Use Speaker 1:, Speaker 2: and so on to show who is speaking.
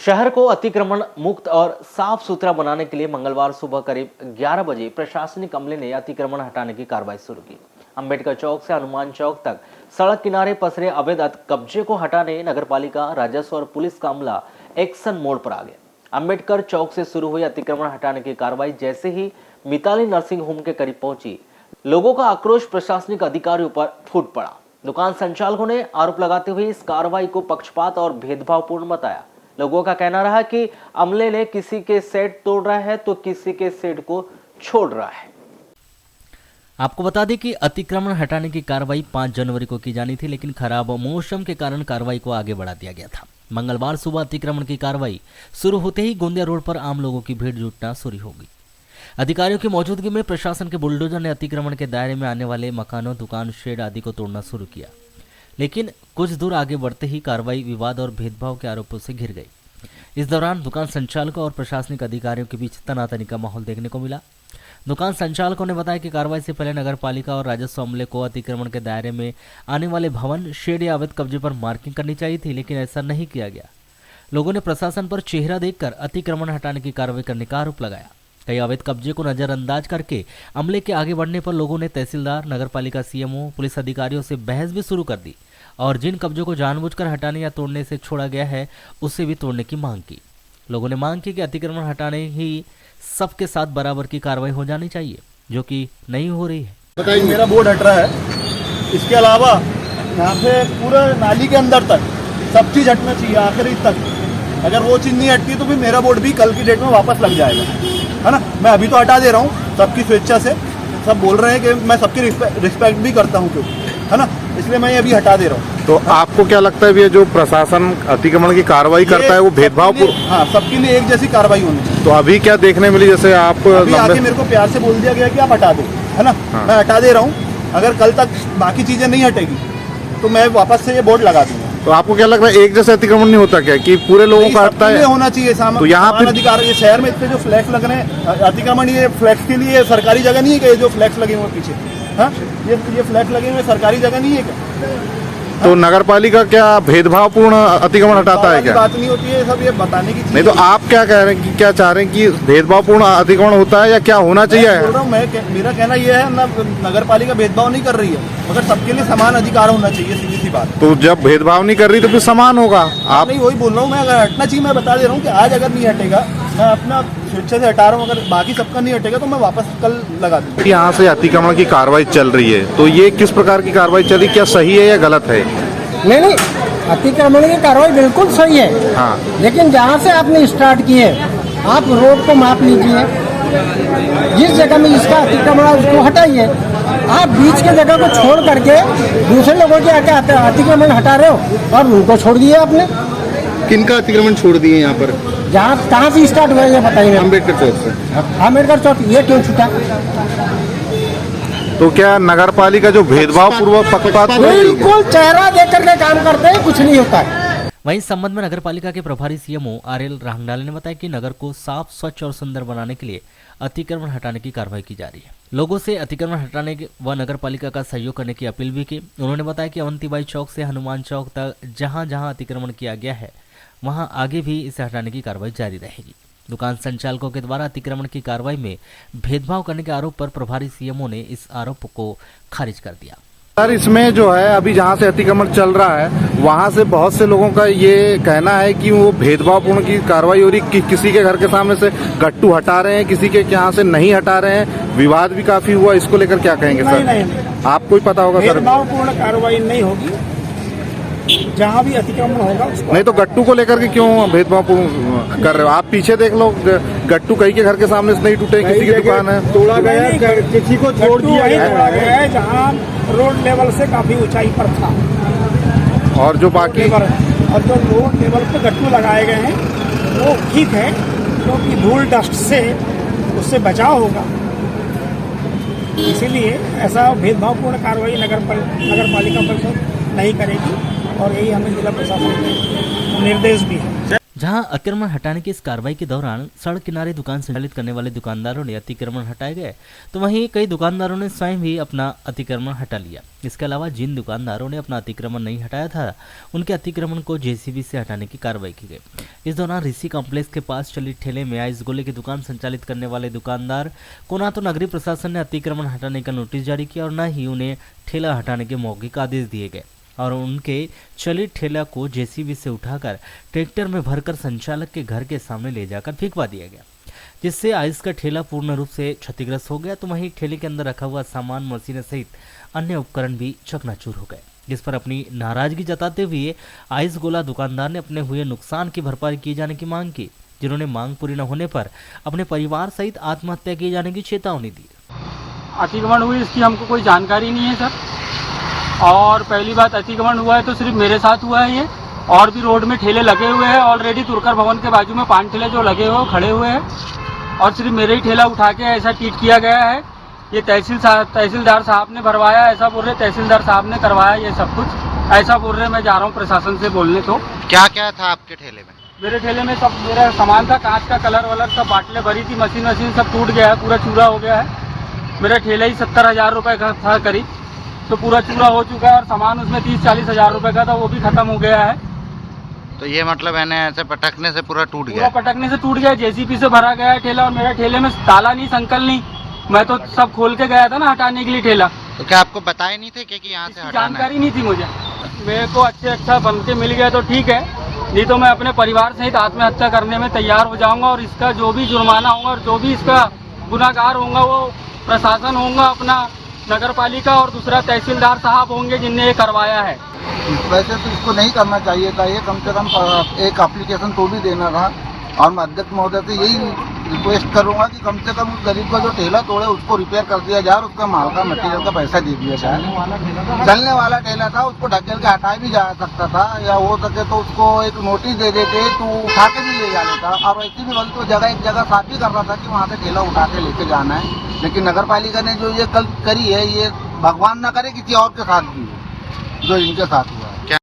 Speaker 1: शहर को अतिक्रमण मुक्त और साफ सुथरा बनाने के लिए मंगलवार सुबह करीब 11 बजे प्रशासनिक अमले ने अतिक्रमण हटाने की कार्रवाई शुरू की। अंबेडकर चौक से हनुमान चौक तक सड़क किनारे पसरे अवैध कब्जे को हटाने नगरपालिका, राजस्व और पुलिस का अमला एक्शन मोड पर आ गया। अंबेडकर चौक से शुरू हुई अतिक्रमण हटाने की कार्रवाई जैसे ही मिताली नर्सिंग होम के करीब पहुंची, लोगों का आक्रोश प्रशासनिक अधिकारियों पर फूट पड़ा। दुकान संचालकों ने आरोप लगाते हुए इस कार्रवाई को पक्षपात और भेदभावपूर्ण बताया। लोगों का कहना रहा कि अमले ने किसी के सेट तोड़ रहा है तो किसी के सेट को छोड़ रहा है। आपको बता दें कि अतिक्रमण हटाने की कार्रवाई 5 जनवरी को की जानी थी, लेकिन खराब मौसम के कारण कार्रवाई को आगे बढ़ा दिया गया था। मंगलवार सुबह अतिक्रमण की कार्रवाई शुरू होते ही गोंदिया रोड पर आम लोगों की भीड़ जुटना शुरू हो गई। अधिकारियों की मौजूदगी में प्रशासन के बुलडोजर ने अतिक्रमण के दायरे में आने वाले मकानों, दुकान, शेड आदि को तोड़ना शुरू किया, लेकिन कुछ दूर आगे बढ़ते ही कार्रवाई विवाद और भेदभाव के आरोपों से घिर गई। इस दौरान दुकान संचालकों और प्रशासनिक अधिकारियों के बीच तनातनी का माहौल देखने को मिला। दुकान संचालकों ने बताया कि कार्रवाई से पहले नगरपालिका और राजस्व अमले को अतिक्रमण के दायरे में आने वाले भवन, शेड या अवैध कब्जे पर मार्किंग करनी चाहिए थी, लेकिन ऐसा नहीं किया गया। लोगों ने प्रशासन पर चेहरा देखकर अतिक्रमण हटाने की कार्रवाई करने का आरोप लगाया। कई अवैध कब्जे को नजरअंदाज करके अमले के आगे बढ़ने पर लोगों ने तहसीलदार, नगरपालिका सीएमओ, पुलिस अधिकारियों से बहस भी शुरू कर दी और जिन कब्जों को जानबूझकर हटाने या तोड़ने से छोड़ा गया है उसे भी तोड़ने की मांग की। लोगों ने मांग की कि अतिक्रमण हटाने ही सबके साथ बराबर की कार्रवाई हो जानी चाहिए, जो कि नहीं हो रही है।
Speaker 2: बताइए, मेरा बोर्ड हट रहा है। इसके अलावा यहाँ पे पूरा नाली के अंदर तक सब चीज़ हटना चाहिए, आखिरी तक। अगर वो चीज़ नहीं हटती तो फिर मेरा बोर्ड भी कल की डेट में वापस लग जाएगा, है ना। मैं अभी तो हटा दे रहा हूँ सबकी स्वेच्छा से। सब बोल रहे हैं कि मैं सबकी रिस्पेक्ट भी करता हूँ, क्योंकि है ना, इसलिए मैं ये अभी हटा दे रहा हूँ।
Speaker 3: तो आपको क्या लगता है, ये जो प्रशासन अतिक्रमण की कार्रवाई करता है वो भेदभावपूर्ण?
Speaker 2: हाँ, सबके लिए एक जैसी कार्रवाई होनी चाहिए।
Speaker 3: तो अभी क्या देखने मिली, जैसे आप
Speaker 2: आके मेरे को प्यार से बोल दिया गया कि आप हटा दो, है ना।
Speaker 3: हाँ।
Speaker 2: मैं हटा दे रहा हूँ। अगर कल तक बाकी चीजें नहीं हटेगी तो मैं वापस से ये बोर्ड लगा दूंगा।
Speaker 3: तो आपको क्या लगता है, एक जैसे अतिक्रमण नहीं होता क्या, कि पूरे लोगों का हटता है?
Speaker 2: होना चाहिए
Speaker 3: तो यहाँ पे
Speaker 2: अधिकार, ये शहर में इतने जो फ्लैक्स लग रहे हैं अतिक्रमण, ये फ्लैक्स के लिए सरकारी जगह नहीं है क्या? जो फ्लैक्स लगे हुए पीछे, हाँ, ये फ्लैक्स लगे हुए सरकारी जगह नहीं है क्या?
Speaker 3: तो नगरपालिका क्या भेदभावपूर्ण अतिक्रमण हटाता है क्या?
Speaker 2: बात नहीं होती है, सब ये बताने की चीज
Speaker 3: नहीं, तो आप क्या कह रहे हैं, कि क्या चाह रहे हैं कि भेदभावपूर्ण अतिक्रमण होता है या क्या होना चाहिए?
Speaker 2: बोल रहा हूँ मेरा कहना ये है, नगरपालिका भेदभाव नहीं कर रही है, मगर सबके लिए समान अधिकार होना चाहिए, सीधी सी बात।
Speaker 3: तो जब भेदभाव नहीं कर रही तो फिर समान होगा। आप
Speaker 2: नहीं, वही बोल रहा हूँ मैं, अगर हटना चाहिए मैं बता दे रहा हूँ कि आज अगर नहीं हटेगा, मैं अपना स्वेच्छा से हटा रहा हूँ। अगर बाकी सबका नहीं हटेगा तो मैं वापस कल लगा दूँगा।
Speaker 3: यहाँ से अतिक्रमण की कार्रवाई चल रही है, तो ये किस प्रकार की कार्रवाई चल रही, क्या सही है या गलत है?
Speaker 4: नहीं, अतिक्रमण की कार्रवाई बिल्कुल सही है।
Speaker 3: हाँ,
Speaker 4: लेकिन जहाँ से आपने स्टार्ट किए, आप रोड को माप लीजिए, जिस जगह में जिसका अतिक्रमण है उसको हटाइए। आप बीच के जगह को छोड़ करके दूसरे लोगों के आके अतिक्रमण हटा रहे हो और उनको छोड़ दिए आपने।
Speaker 3: किनका अतिक्रमण छोड़ दिए यहाँ पर?
Speaker 4: जहाँ कहाँ से स्टार्ट हुआ ये बताइए।
Speaker 3: अम्बेडकर चौक से।
Speaker 4: अम्बेडकर चौक ये क्यों छूटा?
Speaker 3: तो क्या नगरपालिका जो भेदभावपूर्वक पक्षपात,
Speaker 4: बिल्कुल चेहरा देख करके काम करते हैं, कुछ नहीं होता है।
Speaker 1: वहीं इस संबंध में नगरपालिका के प्रभारी सीएमओ आरएल राहंगडाले ने बताया कि नगर को साफ, स्वच्छ और सुंदर बनाने के लिए अतिक्रमण हटाने की कार्रवाई की जा रही है। लोगों से अतिक्रमण हटाने व नगरपालिका का सहयोग करने की अपील भी की। उन्होंने बताया कि अवंतीबाई चौक से हनुमान चौक तक जहां जहां अतिक्रमण किया गया है वहां आगे भी इसे हटाने की कार्रवाई जारी रहेगी। दुकान संचालकों के द्वारा अतिक्रमण की कार्रवाई में भेदभाव करने के आरोप पर प्रभारी सीएमओ ने इस आरोप को खारिज कर दिया।
Speaker 3: सर, इसमें जो है अभी जहाँ से अतिक्रमण चल रहा है वहाँ से बहुत से लोगों का ये कहना है कि वो भेदभावपूर्ण की कार्रवाई हो रही, कि किसी के घर के सामने से गट्टू हटा रहे हैं, किसी के यहाँ से नहीं हटा रहे हैं। विवाद भी काफी हुआ, इसको लेकर क्या कहेंगे सर?
Speaker 4: नहीं,
Speaker 3: आपको ही पता होगा सर।
Speaker 4: भेदभावपूर्ण कार्रवाई नहीं होगी, जहाँ भी अतिक्रमण होगा उसको।
Speaker 3: नहीं, तो गट्टू को लेकर के क्यों भेदभावपूर्ण कर रहे हो? आप पीछे देख लो, गट्टू कई के घर के सामने से नहीं टूटे, किसी की दुकान है,
Speaker 4: तोड़ा गया, किसी को छोड़ दिया है जहाँ रोड लेवल से काफी ऊंचाई पर था,
Speaker 3: और जो बाकी
Speaker 4: और जो रोड लेवल पे गट्टू लगाए गए हैं वो ठीक है, क्योंकि धूल डस्ट से उससे बचाव होगा। इसीलिए ऐसा भेदभावपूर्ण कार्रवाई नगरपालिका परिषद नहीं करेगी और यही हमें जिला प्रशासन के निर्देश भी है।
Speaker 1: जहां अतिक्रमण हटाने की इस कार्रवाई के दौरान सड़क किनारे दुकान संचालित करने वाले दुकानदारों ने अतिक्रमण हटाए गए, तो वहीं कई दुकानदारों ने स्वयं भी अपना अतिक्रमण हटा लिया। इसके अलावा जिन दुकानदारों ने अपना अतिक्रमण नहीं हटाया था, उनके अतिक्रमण को जेसीबी से हटाने की कार्रवाई की गई। इस दौरान ऋषि कॉम्प्लेक्स के पास चली ठेले में आइस गोले की दुकान संचालित करने वाले दुकानदार को न तो नगरीय प्रशासन ने अतिक्रमण हटाने का नोटिस जारी किया और न ही उन्हें ठेला हटाने के मौखिक आदेश दिए गए, और उनके चलित ठेला को जेसीबी से उठाकर ट्रैक्टर में भरकर संचालक के घर के सामने ले जाकर फेंकवा दिया गया, जिससे आइस का ठेला पूर्ण रूप से क्षतिग्रस्त हो गया। तो वहीं ठेले के अंदर रखा हुआ सामान, मशीनें सहित अन्य उपकरण भी चकनाचूर हो गए, जिस पर अपनी नाराजगी जताते हुए आइस गोला दुकानदार ने अपने हुए नुकसान की भरपाई किए जाने की मांग की, जिन्होंने मांग पूरी न होने पर अपने परिवार सहित आत्महत्या किए जाने की चेतावनी दी।
Speaker 5: अतिक्रमण हुई इसकी हमको कोई जानकारी नहीं है सर, और पहली बात अतिक्रमण हुआ है तो सिर्फ मेरे साथ हुआ है ये, और भी रोड में ठेले लगे हुए हैं ऑलरेडी। तुरकर भवन के बाजू में 5 ठेले जो लगे हुए खड़े हुए हैं, और सिर्फ मेरे ही ठेला उठा के ऐसा ट्रीट किया गया है। ये तहसीलदार साहब ने भरवाया, ऐसा बोल रहे तहसीलदार साहब ने करवाया ये सब कुछ, ऐसा बोल रहे। मैं जा रहा हूँ प्रशासन से बोलने। तो
Speaker 3: क्या क्या था आपके ठेले में?
Speaker 5: मेरे ठेले में सब मेरा सामान था, कांच का कलर वलर सब बाटले भरी थी, मशीन सब टूट गया है, पूरा चूरा हो गया है। मेरा ठेला ही 70,000 रुपये का था करीब, तो पूरा चूरा हो चुका है, और सामान उसमें 30-40 हज़ार रुपये का था, वो भी खत्म हो गया है।
Speaker 3: तो ये मतलब मैंने ऐसे पटकने से पूरा टूट
Speaker 5: पूरा
Speaker 3: गया?
Speaker 5: पटकने से टूट गया, जेसीबी से भरा गया है ठेला, और मेरा ठेले में ताला नहीं, संकल नहीं। मैं तो सब खोल के गया था ना हटाने के लिए ठेला।
Speaker 3: तो क्या आपको बताए नहीं थे कि यहाँ से हटाना है?
Speaker 5: जानकारी नहीं थी मुझे। मेरे को अच्छा बन के मिल गया तो ठीक है, नहीं तो मैं अपने परिवार सहित आत्महत्या करने में तैयार हो जाऊंगा, और इसका जो भी जुर्माना होगा और जो भी इसका गुनाहगार होगा वो प्रशासन होगा, अपना नगर पालिका, और दूसरा तहसीलदार साहब होंगे जिनने ये करवाया है।
Speaker 6: वैसे तो इसको नहीं करना चाहिए था, ये कम से कम एक एप्लीकेशन तो भी देना था। और मैं अध्यक्ष महोदय से यही रिक्वेस्ट करूंगा कि कम से कम उस गरीब का जो ठेला तोड़े उसको रिपेयर कर दिया जाए, और उसका माल का मटेरियल का पैसा दे दिया जाए। चलने वाला ठेला था, उसको ढकेल के हटाया भी जा सकता था, या हो सके तो उसको एक नोटिस दे देते तो उठा के भी ले जा लेता। और वैसे भी गलत जगह एक जगह साफ ही कर रहा था कि वहाँ से ठेला उठा के लेके जाना है, लेकिन नगर पालिका ने जो ये गलत करी है, ये भगवान न करे किसी और के साथ भी हो जो इनके साथ हुआ है।
Speaker 3: क्या